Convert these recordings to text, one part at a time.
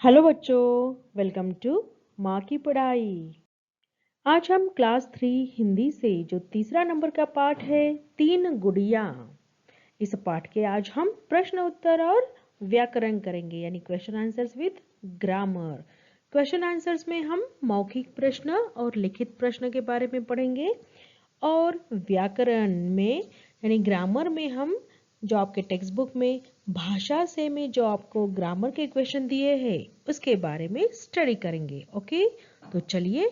Hello बच्चों, welcome to माँ की पढ़ाई। आज हम क्लास 3 हिंदी से जो तीसरा नंबर का पाठ है तीन गुड़िया, इस पाठ के आज हम प्रश्न उत्तर और व्याकरण करेंगे, यानी question answers with grammar. Question answers में हम मौखिक प्रश्न और लिखित प्रश्न के बारे में पढ़ेंगे और व्याकरण में यानी ग्रामर में हम जो आपके टेक्स्ट बुक में भाषा से में जो आपको ग्रामर के क्वेश्चन दिए हैं उसके बारे में स्टडी करेंगे। ओके, तो चलिए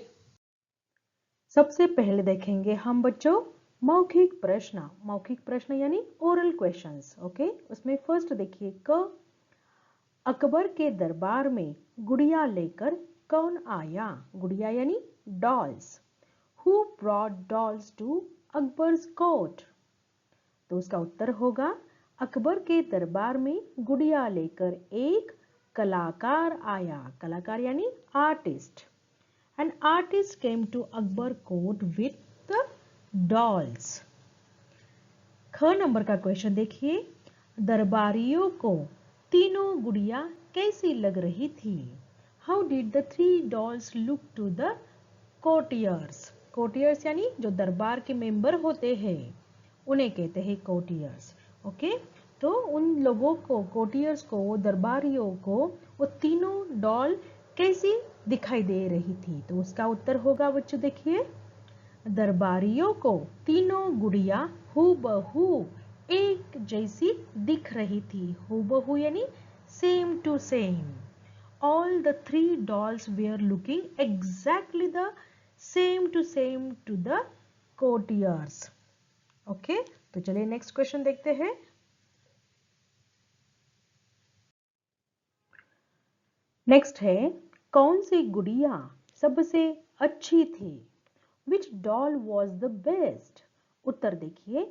सबसे पहले देखेंगे हम बच्चों मौखिक प्रश्न यानी ओरल क्वेश्चंस। ओके, उसमें फर्स्ट देखिए क अकबर के दरबार में गुड़िया लेकर कौन आया? गुड़िया यानी dolls. Who brought dolls to Akbar's court? तो उसका उत्तर होगा अकबर के दरबार में गुड़िया लेकर एक कलाकार आया। कलाकार यानी artist. An artist came to Akbar court with the dolls. ख नंबर का क्वेश्चन देखिए, दरबारियों को तीनों गुड़िया कैसी लग रही थी? How did the three dolls look to the courtiers? courtiers यानी जो दरबार के मेंबर होते हैं उन्हें कहते हैं कोर्टियर्स। ओके, तो उन लोगों को कोर्टियर्स को दरबारियों को वो तीनों डॉल कैसी दिखाई दे रही थी? तो उसका उत्तर होगा बच्चों देखिए, दरबारियों को तीनों गुड़िया हूबहू एक जैसी दिख रही थी। हूबहू यानी same to same. All the three dolls were looking exactly the same to the courtiers. Okay, तो चलिए नेक्स्ट क्वेश्चन देखते हैं। नेक्स्ट है, कौन सी गुड़िया सबसे अच्छी थी? Which doll was the best? उत्तर देखिए,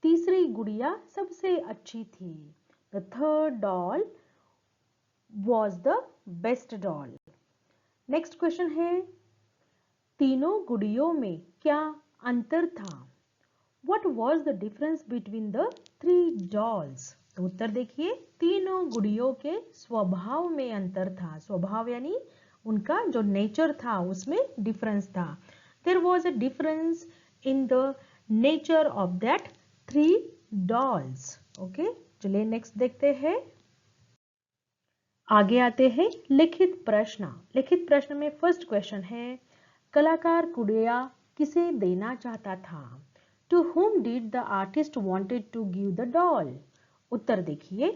तीसरी गुड़िया सबसे अच्छी थी। The third doll was the best doll. Next question है, तीनों गुड़ियों में क्या अंतर था? What was the difference between the three dolls? तो उत्तर देखिए, तीनों गुड़ियों के स्वभाव में अंतर था। स्वभाव यानी उनका जो नेचर था उसमें डिफरेंस था। There was a difference in the nature of that three dolls. Okay, चलिए नेक्स्ट देखते हैं। आगे आते हैं लिखित प्रश्न। लिखित प्रश्न में फर्स्ट क्वेश्चन है, कलाकार गुड़िया किसे देना चाहता था? To whom did the artist wanted to give the doll? उत्तर देखिए,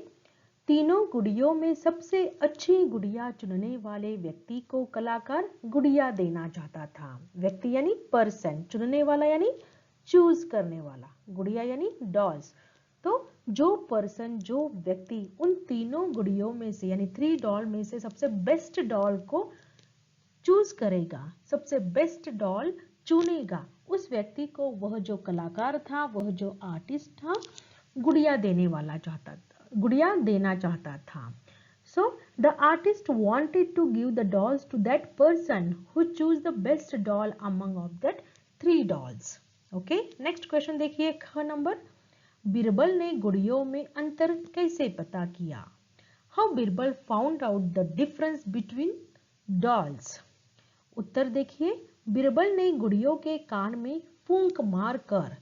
तीनों गुड़ियों में सबसे अच्छी गुड़िया चुनने वाले व्यक्ति को कलाकार गुड़िया देना चाहता था। व्यक्ति यानी पर्सन, चुनने वाला यानी चूज करने वाला, गुड़िया यानी डॉल्स। तो जो पर्सन, जो व्यक्ति उन तीनों गुड़ियों में से यानी थ्री डॉल में से सबसे बेस्ट डॉल को चूज करेगा, सबसे बेस्ट डॉल चुनेगा, उस व्यक्ति को वह जो कलाकार था, वह जो आर्टिस्ट था, गुड़िया देना चाहता था। So the artist wanted to give the dolls to that person who chose the best doll among of that three dolls. Okay, next question देखिए, ख नंबर, बीरबल ने गुड़ियों में अंतर कैसे पता किया? How Birbal found out the difference between dolls? उत्तर देखिए, बीरबल ने गुड़ियों के कान में फूंक मारकर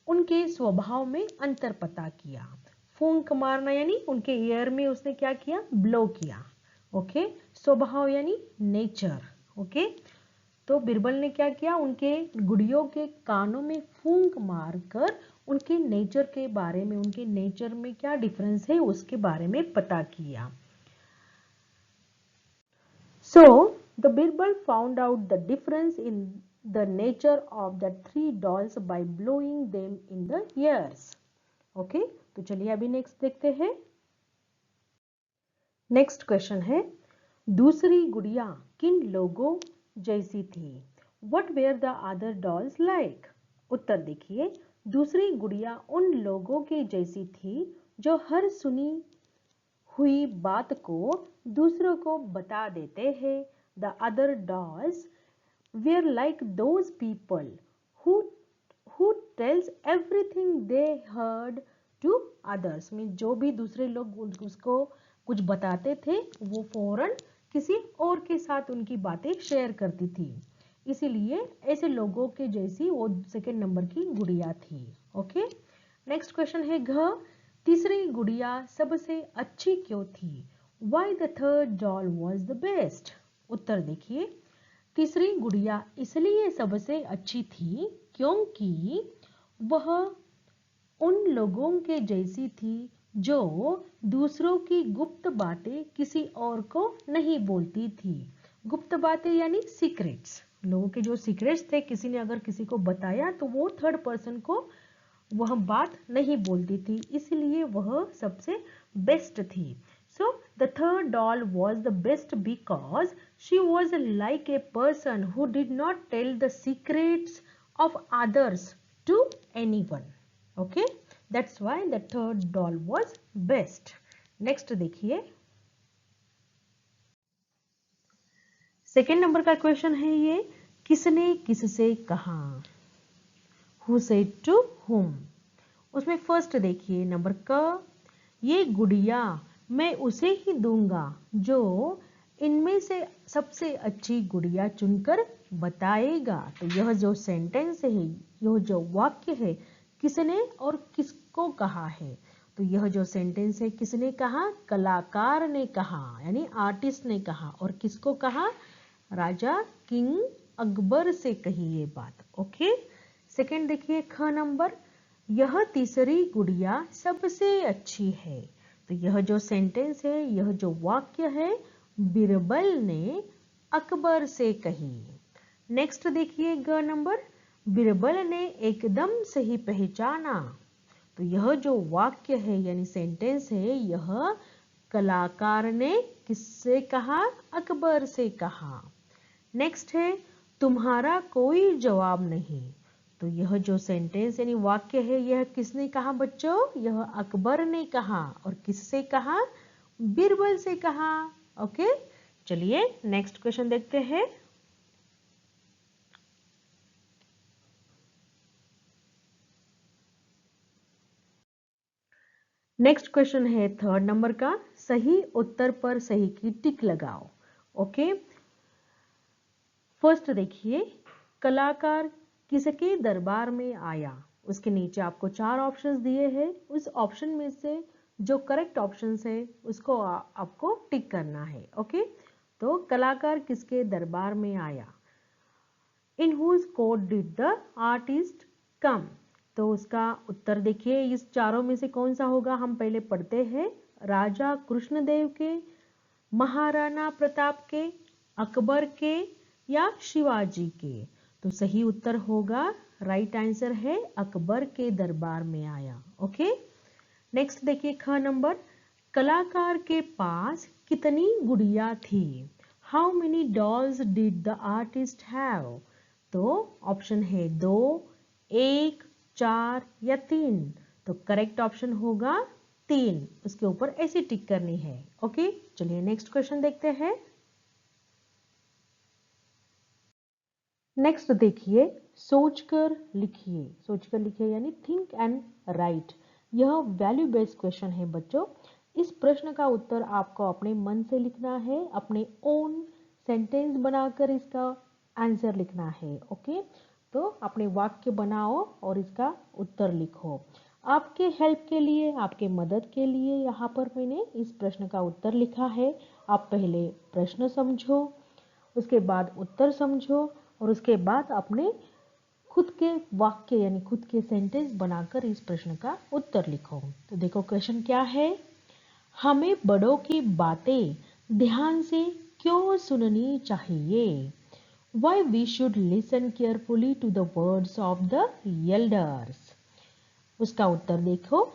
उनके स्वभाव में अंतर पता किया। फूंक मारना यानी उनके ईयर में उसने क्या किया? ब्लो किया। ओके, स्वभाव यानी नेचर। ओके, तो बीरबल ने क्या किया? उनके गुड़ियों के कानों में फूंक मारकर उनके नेचर के बारे में, उनके नेचर में क्या डिफरेंस है उसके बारे में पता किया। So the Birbal found out the difference in the nature of the three dolls by blowing them in the ears. Okay, तो चलिए अभी नेक्स्ट देखते हैं। नेक्स्ट क्वेश्चन है, दूसरी गुड़िया किन लोगों जैसी थी? What were the other dolls like? उत्तर देखिए, दूसरी गुड़िया उन लोगों के जैसी थी जो हर सुनी हुई बात को दूसरों को बता देते हैं। The other dolls were like those people who tells everything they heard to others। में जो भी दूसरे लोग उसको कुछ बताते थे वो फौरन किसी और के साथ उनकी बातें शेयर करती थी, इसीलिए ऐसे लोगों के जैसी वो सेकंड नंबर की गुड़िया थी। ओके, नेक्स्ट क्वेश्चन है घ, तीसरी गुड़िया सबसे अच्छी क्यों थी? Why the third doll was the best? उत्तर देखिए, तीसरी गुड़िया इसलिए सबसे अच्छी थी क्योंकि वह उन लोगों के जैसी थी जो दूसरों की गुप्त बातें किसी और को नहीं बोलती थी। गुप्त बातें यानी सीक्रेट्स, लोगों के जो सीक्रेट्स थे, किसी ने अगर किसी को बताया तो वो थर्ड पर्सन को वह बात नहीं बोलती थी, इसलिए वह सबसे बेस्ट थी। So the third doll was the best because she was like a person who did not tell the secrets of others to anyone. Okay, that's why the third doll was best. Next देखिए, second number का question है ये, किसने किससे कहा? Who said to whom? उसमें first देखिए number क, ये गुड़िया मैं उसे ही दूंगा जो इनमें से सबसे अच्छी गुड़िया चुनकर बताएगा। तो यह जो सेंटेंस है, यह जो वाक्य है, किसने और किसको कहा है? तो यह जो सेंटेंस है किसने कहा? कलाकार ने कहा, यानी आर्टिस्ट ने कहा। और किसको कहा? राजा किंग अकबर से कही ये बात। ओके, सेकंड देखिए ख नंबर, यह तीसरी गुड़िया सबसे अच्छी है। तो यह जो सेंटेंस है, यह जो वाक्य है, बीरबल ने अकबर से कही। नेक्स्ट देखिए ग नंबर, बीरबल ने एकदम सही पहचाना। तो यह जो वाक्य है यानी सेंटेंस है, यह कलाकार ने किससे कहा? अकबर से कहा। नेक्स्ट है तुम्हारा कोई जवाब नहीं। तो यह जो सेंटेंस यानी वाक्य है, यह किसने कहा बच्चों? यह अकबर ने कहा। और किससे कहा? बीरबल से कहा। ओके, चलिए नेक्स्ट क्वेश्चन देखते हैं। नेक्स्ट क्वेश्चन है थर्ड नंबर का, सही उत्तर पर सही की टिक लगाओ। ओके, फर्स्ट देखिए, कलाकार किसके दरबार में आया? उसके नीचे आपको 4 ऑप्शंस दिए हैं, उस ऑप्शन में से जो करेक्ट ऑप्शंस है उसको आपको टिक करना है। ओके, तो कलाकार किसके दरबार में आया? In whose court did the artist come? तो उसका उत्तर देखिए, इस चारों में से कौन सा होगा? हम पहले पढ़ते हैं, राजा कृष्णदेव के, महाराणा प्रताप के, अकबर के या शिवाजी के? तो सही उत्तर होगा, राइट आंसर है अकबर के दरबार में आया। ओके, नेक्स्ट देखिए ख नंबर, कलाकार के पास कितनी गुड़िया थी? How many dolls did the artist have? तो ऑप्शन है 2, 1, 4 या 3। तो करेक्ट ऑप्शन होगा 3, उसके ऊपर ऐसी टिक करनी है। ओके, चलिए नेक्स्ट क्वेश्चन देखते हैं। नेक्स्ट देखिए, सोचकर लिखिए। सोचकर लिखिए यानी थिंक एंड राइट। यह वैल्यू बेस्ड क्वेश्चन है बच्चों। इस प्रश्न का उत्तर आपको अपने मन से लिखना है, अपने ओन सेंटेंस बनाकर इसका आंसर लिखना है। ओके, तो अपने वाक्य बनाओ और इसका उत्तर लिखो। आपके हेल्प के लिए, आपके मदद के लिए यहाँ पर मैंने इस प्रश्न का उत्तर लिखा है। आप पहले प्रश्न समझो, उसके बाद उत्तर समझो और उसके बाद अपने खुद के वाक्य यानी खुद के सेंटेंस बनाकर इस प्रश्न का उत्तर लिखो। तो देखो क्वेश्चन क्या है, हमें बड़ों की बातें ध्यान से क्यों सुननी चाहिए? Why we should listen carefully to the words of the elders? उसका उत्तर देखो,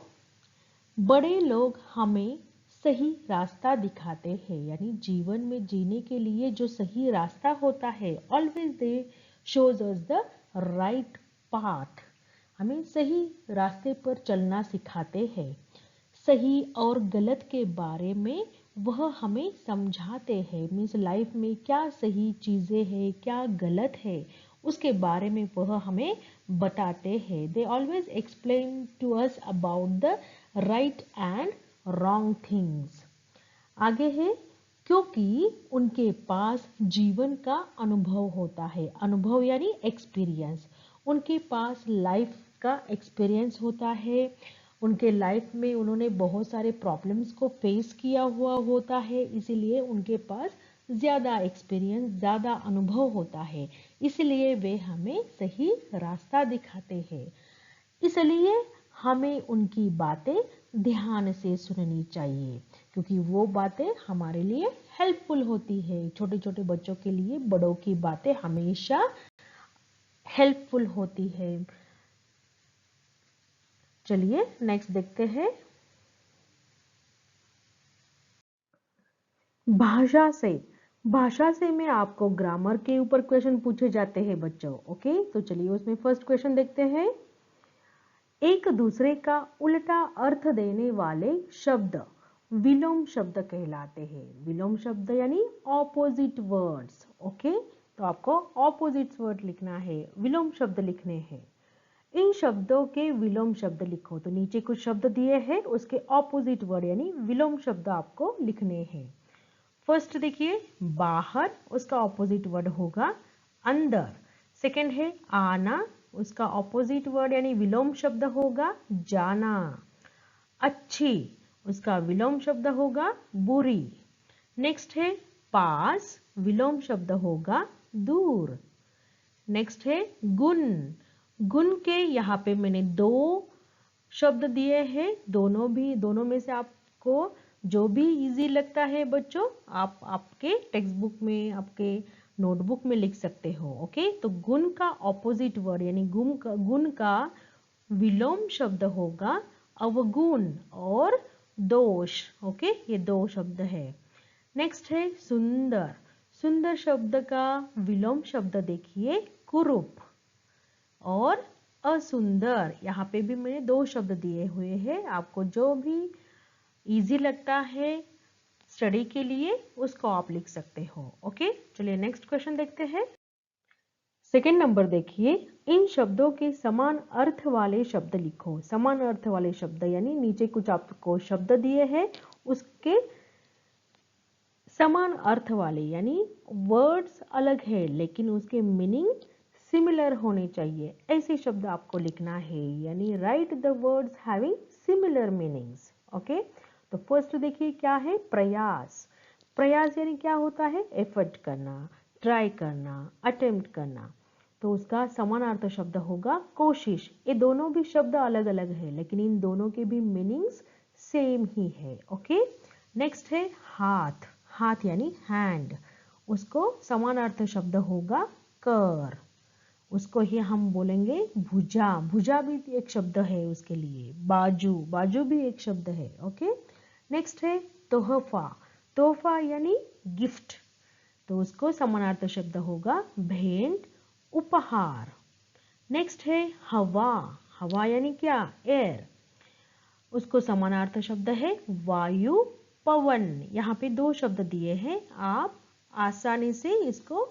बड़े लोग हमें सही रास्ता दिखाते हैं, यानी जीवन में जीने के लिए जो सही रास्ता होता है, always they shows us the right path. हमें सही रास्ते पर चलना सिखाते हैं। सही और गलत के बारे में वह हमें समझाते हैं, मीन्स लाइफ में क्या सही चीज़ें हैं, क्या गलत है, उसके बारे में वह हमें बताते हैं। They always explain to us about the right and wrong things. आगे है, क्योंकि उनके पास जीवन का अनुभव होता है। अनुभव यानी एक्सपीरियंस। उनके पास लाइफ का एक्सपीरियंस होता है। उनके लाइफ में उन्होंने बहुत सारे प्रॉब्लम्स को फेस किया हुआ होता है, इसीलिए उनके पास ज़्यादा एक्सपीरियंस, ज़्यादा अनुभव होता है। इसलिए वे हमें सही रास्ता दिखाते हैं। इसलिए हमें उनकी बातें ध्यान से सुननी चाहिए, क्योंकि वो बातें हमारे लिए हेल्पफुल होती है। छोटे छोटे बच्चों के लिए बड़ों की बातें हमेशा हेल्पफुल होती है। चलिए नेक्स्ट देखते हैं। भाषा से में आपको ग्रामर के ऊपर क्वेश्चन पूछे जाते हैं बच्चों। ओके, तो चलिए उसमें फर्स्ट क्वेश्चन देखते हैं। एक दूसरे का उल्टा अर्थ देने वाले शब्द विलोम शब्द कहलाते हैं। विलोम शब्द यानी ऑपोजिट वर्ड्स। ओके, तो आपको ऑपोजिट वर्ड लिखना है, विलोम शब्द लिखने हैं। इन शब्दों के विलोम शब्द लिखो। तो नीचे कुछ शब्द दिए हैं, उसके ऑपोजिट वर्ड यानी विलोम शब्द आपको लिखने हैं। फर्स्ट देखिए, बाहर, उसका ऑपोजिट वर्ड होगा अंदर। सेकंड है आना, उसका ऑपोजिट वर्ड यानी विलोम शब्द होगा जाना। अच्छी, उसका विलोम शब्द होगा बुरी। नेक्स्ट है पास, विलोम शब्द होगा दूर। नेक्स्ट है गुण। गुण के यहाँ पे मैंने दो शब्द दिए हैं, दोनों में से आपको जो भी इजी लगता है बच्चों, आप आपके टेक्स्ट बुक में, आपके नोटबुक में लिख सकते हो। ओके, तो गुण का ऑपोजिट वर्ड यानी गुण का विलोम शब्द होगा अवगुण और दोष। ओके, ये दो शब्द है। नेक्स्ट है सुंदर। सुंदर शब्द का विलोम शब्द देखिए कुरूप और असुंदर। यहाँ पे भी मैंने दो शब्द दिए हुए हैं, आपको जो भी इजी लगता है स्टडी के लिए उसको आप लिख सकते हो। ओके, चलिए नेक्स्ट क्वेश्चन देखते हैं। सेकेंड नंबर देखिए, इन शब्दों के समान अर्थ वाले शब्द लिखो। समान अर्थ वाले शब्द यानी नीचे कुछ आपको शब्द दिए हैं, उसके समान अर्थ वाले यानी वर्ड्स अलग है लेकिन उसके मीनिंग सिमिलर होने चाहिए, ऐसे शब्द आपको लिखना है। यानी right the words having similar meanings. Okay, तो फर्स्ट देखिए क्या है, प्रयास। प्रयास यानी क्या होता है, एफर्ट करना, ट्राई करना, अटेम्प्ट करना। तो उसका समानार्थ शब्द होगा कोशिश। ये दोनों भी शब्द अलग अलग है लेकिन इन दोनों के भी मीनिंग्स सेम ही है। ओके, नेक्स्ट है हाथ। हाथ यानी हैंड, उसको समानार्थ शब्द होगा कर। उसको ही हम बोलेंगे भुजा। भुजा भी एक शब्द है उसके लिए। बाजू, बाजू भी एक शब्द है। ओके, नेक्स्ट है तोहफा। तोहफा यानी गिफ्ट, तो उसको समानार्थ शब्द होगा भेंट, उपहार। नेक्स्ट है हवा। हवा यानी क्या, एयर, उसको समानार्थ शब्द है वायु, पवन। यहाँ पे दो शब्द दिए हैं, आप आसानी से इसको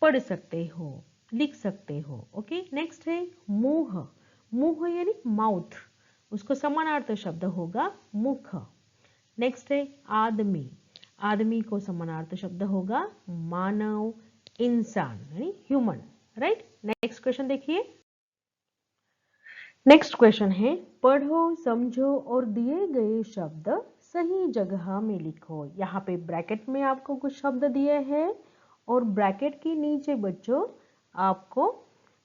पढ़ सकते हो, लिख सकते हो। ओके, नेक्स्ट है मुंह। मुंह यानी माउथ, उसको समानार्थ शब्द होगा मुख। नेक्स्ट है आदमी। आदमी को समानार्थ शब्द होगा मानव, इंसान यानी ह्यूमन। राइट, नेक्स्ट क्वेश्चन देखिए। नेक्स्ट क्वेश्चन है, पढ़ो, समझो और दिए गए शब्द सही जगह में लिखो। यहाँ पे ब्रैकेट में आपको कुछ शब्द दिए हैं और ब्रैकेट के नीचे बच्चों आपको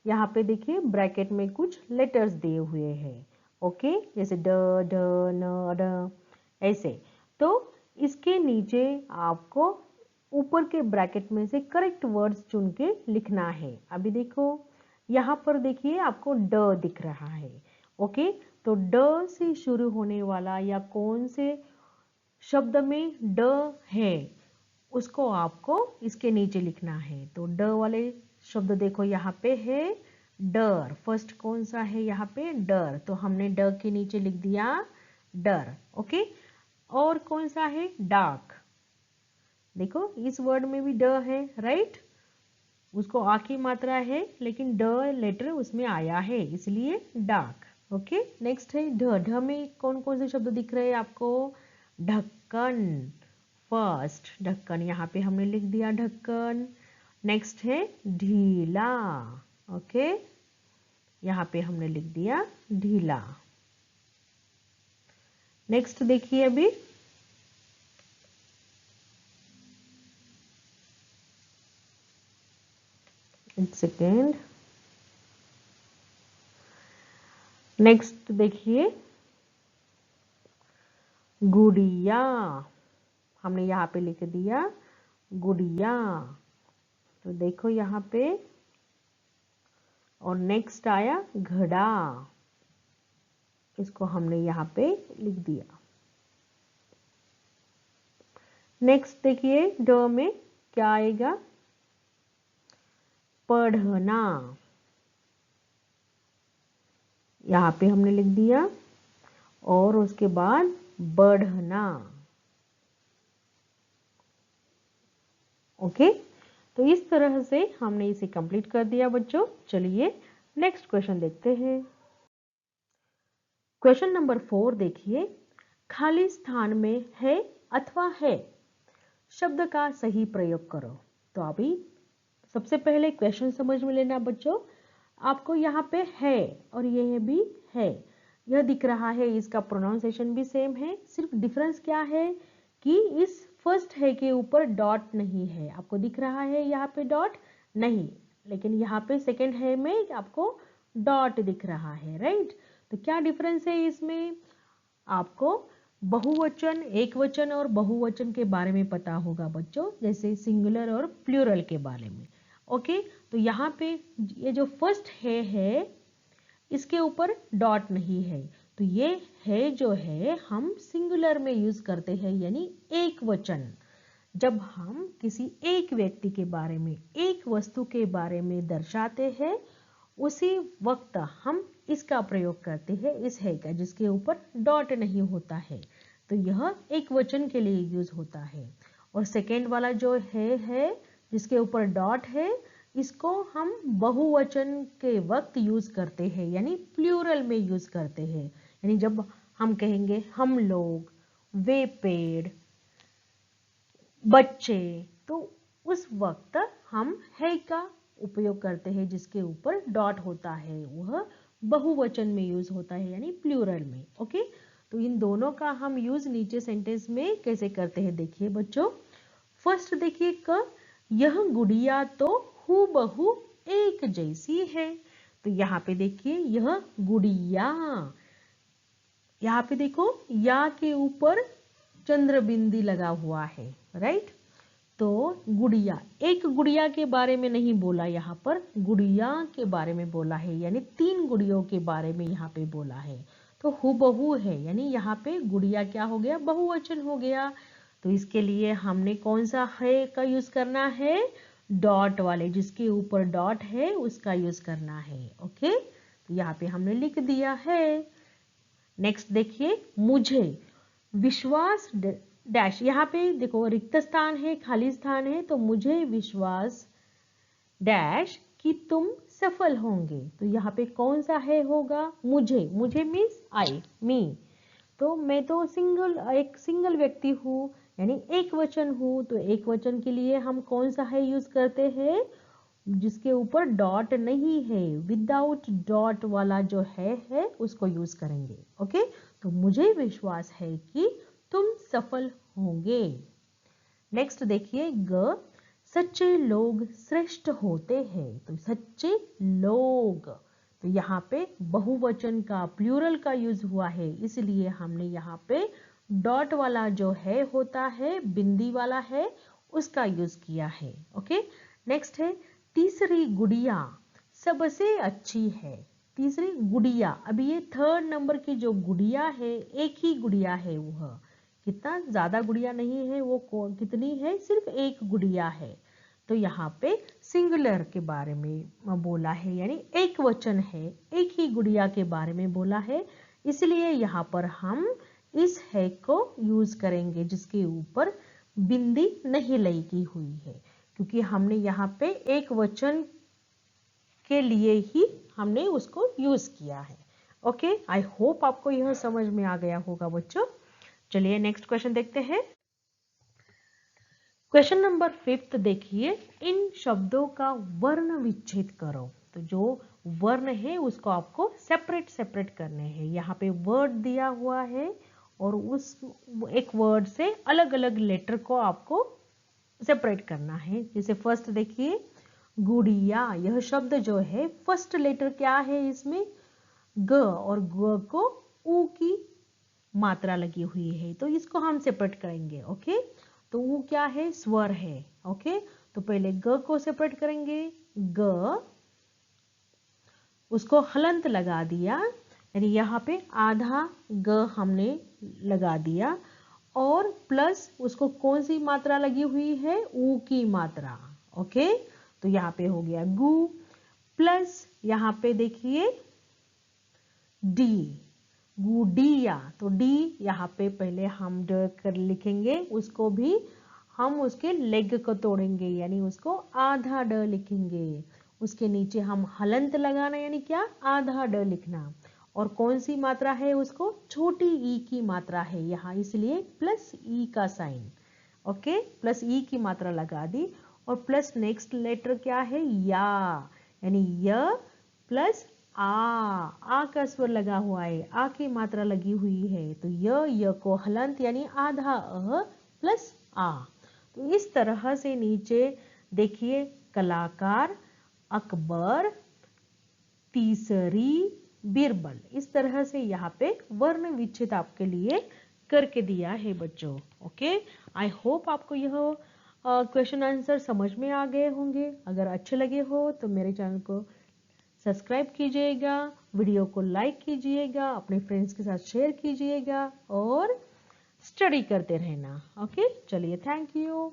यहाँ पे देखिए ब्रैकेट में कुछ लेटर्स दिए हुए हैं। ओके, जैसे ड, ढ, न, ड, ऐसे। तो इसके नीचे आपको ऊपर के ब्रैकेट में से करेक्ट वर्ड्स चुन के लिखना है। अभी देखो यहाँ पर देखिए आपको ड दिख रहा है। ओके, तो ड से शुरू होने वाला या कौन से शब्द में ड है उसको आपको इसके नीचे लिखना है। तो ड वाले शब्द देखो यहाँ पे है डर। फर्स्ट कौन सा है यहाँ पे, डर, तो हमने ड के नीचे लिख दिया डर। ओके, और कौन सा है, डार्क। देखो इस वर्ड में भी ड है, राइट, उसको आ की मात्रा है लेकिन ड लेटर उसमें आया है इसलिए डार्क। ओके, नेक्स्ट है ढ। ढ में कौन कौन से शब्द दिख रहे हैं आपको, ढक्कन, फर्स्ट ढक्कन, यहाँ पे हमने लिख दिया ढक्कन। नेक्स्ट है ढीला, ओके, यहाँ पे हमने लिख दिया ढीला। नेक्स्ट देखिए अभी, एक सेकेंड, नेक्स्ट देखिए गुड़िया, हमने यहाँ पे लिख दिया गुड़िया, तो देखो यहाँ पे। और नेक्स्ट आया घड़ा, इसको हमने यहाँ पे लिख दिया। नेक्स्ट देखिए ड में क्या आएगा, पढ़ना, यहाँ पे हमने लिख दिया। और उसके बाद बढ़ना, ओके। तो इस तरह से हमने इसे कंप्लीट कर दिया बच्चों। चलिए नेक्स्ट क्वेश्चन देखते हैं। क्वेश्चन नंबर 4 देखिए, खाली स्थान में है अथवा है शब्द का सही प्रयोग करो। तो अभी सबसे पहले क्वेश्चन समझ में लेना बच्चों। आपको यहाँ पे है और यह भी है, यह दिख रहा है, इसका प्रोनाउंसिएशन भी सेम है। सिर्फ डिफरेंस क्या है कि इस फर्स्ट है के ऊपर डॉट नहीं है, आपको दिख रहा है यहाँ पे डॉट नहीं, लेकिन यहाँ पे सेकंड है में आपको डॉट दिख रहा है, राइट। तो क्या डिफरेंस है इसमें, आपको बहुवचन, एकवचन और बहुवचन के बारे में पता होगा बच्चों, जैसे सिंगुलर और प्लूरल के बारे में, ओके। तो यहाँ पे ये जो फर्स्ट है इसके ऊपर डॉट नहीं है, तो ये है जो है हम सिंगुलर में यूज करते हैं, यानी एक वचन। जब हम किसी एक व्यक्ति के बारे में, एक वस्तु के बारे में दर्शाते हैं, उसी वक्त हम इसका प्रयोग करते हैं, इस है का, जिसके ऊपर डॉट नहीं होता है, तो यह एक वचन के लिए यूज होता है। और सेकेंड वाला जो है जिसके ऊपर डॉट है, इसको हम बहुवचन के वक्त यूज करते हैं, यानी प्लूरल में यूज करते हैं। यानी जब हम कहेंगे हम लोग, वे पेड़, बच्चे, तो उस वक्त हम है का उपयोग करते हैं, जिसके ऊपर डॉट होता है, वह बहुवचन में यूज होता है, यानी प्लूरल में, ओके। तो इन दोनों का हम यूज नीचे सेंटेंस में कैसे करते हैं देखिए बच्चों। फर्स्ट देखिए क, यह गुड़िया तो हूबहू एक जैसी है। तो यहाँ पे देखिए यह गुड़िया, यहाँ पे देखो या के ऊपर चंद्र बिंदी लगा हुआ है, राइट। तो गुड़िया, एक गुड़िया के बारे में नहीं बोला, यहाँ पर गुड़िया के बारे में बोला है, यानी 3 गुड़ियों के बारे में यहाँ पे बोला है। तो हूबहू है, यानी यहाँ पे गुड़िया क्या हो गया, बहुवचन हो गया। तो इसके लिए हमने कौन सा है का यूज करना है, डॉट वाले, जिसके ऊपर डॉट है उसका यूज करना है, ओके। तो यहाँ पे हमने लिख दिया है। नेक्स्ट देखिए मुझे विश्वास डैश, यहाँ पे देखो रिक्त स्थान है, खाली स्थान है, तो मुझे विश्वास डैश कि तुम सफल होंगे। तो यहाँ पे कौन सा है होगा, मुझे, मुझे मीन्स आई, मी। तो मैं तो एक सिंगल व्यक्ति हूँ, यानी एक वचन हूँ, तो एक वचन के लिए हम कौन सा है यूज करते हैं, जिसके ऊपर डॉट नहीं है, विदाउट डॉट वाला जो है उसको यूज करेंगे, ओके। तो मुझे विश्वास है कि तुम सफल होंगे। नेक्स्ट देखिए ग, सच्चे लोग श्रेष्ठ होते हैं। तो सच्चे लोग, तो यहाँ पे बहुवचन का, प्लूरल का यूज हुआ है, इसलिए हमने यहाँ पे डॉट वाला जो है होता है, बिंदी वाला है, उसका यूज किया है, ओके। नेक्स्ट है तीसरी गुड़िया सबसे अच्छी है। तीसरी गुड़िया, अभी ये 3rd नंबर की जो गुड़िया है, एक ही गुड़िया है, वह कितना ज्यादा गुड़िया नहीं है, वो कितनी है, सिर्फ एक गुड़िया है। तो यहाँ पे सिंगुलर के बारे में बोला है, यानी एक वचन है, एक ही गुड़िया के बारे में बोला है, इसलिए यहाँ पर हम इस है को यूज करेंगे, जिसके ऊपर बिंदी नहीं लगी हुई है, क्योंकि हमने यहाँ पे एक वचन के लिए ही हमने उसको यूज किया है, ओके। आई होप आपको यह समझ में आ गया होगा बच्चों। चलिए नेक्स्ट क्वेश्चन देखते हैं। क्वेश्चन नंबर 5 देखिए, इन शब्दों का वर्ण विच्छेद करो। तो जो वर्ण है उसको आपको सेपरेट सेपरेट करने हैं। यहाँ पे वर्ड दिया हुआ है और उस एक वर्ड से अलग अलग लेटर को आपको सेपरेट करना है। जैसे फर्स्ट देखिए गुड़िया, यह शब्द जो है फर्स्ट लेटर क्या है इसमें, ग, और ग को ऊ की मात्रा लगी हुई है, तो इसको हम सेपरेट करेंगे। ओके, तो ऊ क्या है, स्वर है। ओके, तो पहले ग को सेपरेट करेंगे, ग, उसको हलंत लगा दिया, यानी यहाँ पे आधा ग हमने लगा दिया, और प्लस उसको कौन सी मात्रा लगी हुई है, ऊ की मात्रा। ओके, तो यहाँ पे हो गया गु, प्लस यहाँ पे देखिए डी, गुडिया। तो डी यहाँ पे पहले हम ड कर लिखेंगे, उसको भी हम उसके लेग को तोड़ेंगे, यानी उसको आधा ड लिखेंगे। उसके नीचे हम हलंत लगाना, यानी क्या, आधा ड लिखना। और कौन सी मात्रा है, उसको छोटी ई की मात्रा है यहाँ, इसलिए प्लस ई का साइन। ओके, प्लस ई की मात्रा लगा दी, और प्लस नेक्स्ट लेटर क्या है, या, यानी य प्लस आ का स्वर लगा हुआ है, आ की मात्रा लगी हुई है, तो य को हलंत यानी आधा अ प्लस आ। तो इस तरह से नीचे देखिए कलाकार, अकबर, तीसरी, बीरबल, इस तरह से यहाँ पे वर्ण विच्छेद आपके लिए करके दिया है बच्चों। ओके, आई होप आपको यह क्वेश्चन आंसर समझ में आ गए होंगे। अगर अच्छे लगे हो तो मेरे चैनल को सब्सक्राइब कीजिएगा, वीडियो को लाइक कीजिएगा, अपने फ्रेंड्स के साथ शेयर कीजिएगा और स्टडी करते रहना। ओके, चलिए, थैंक यू।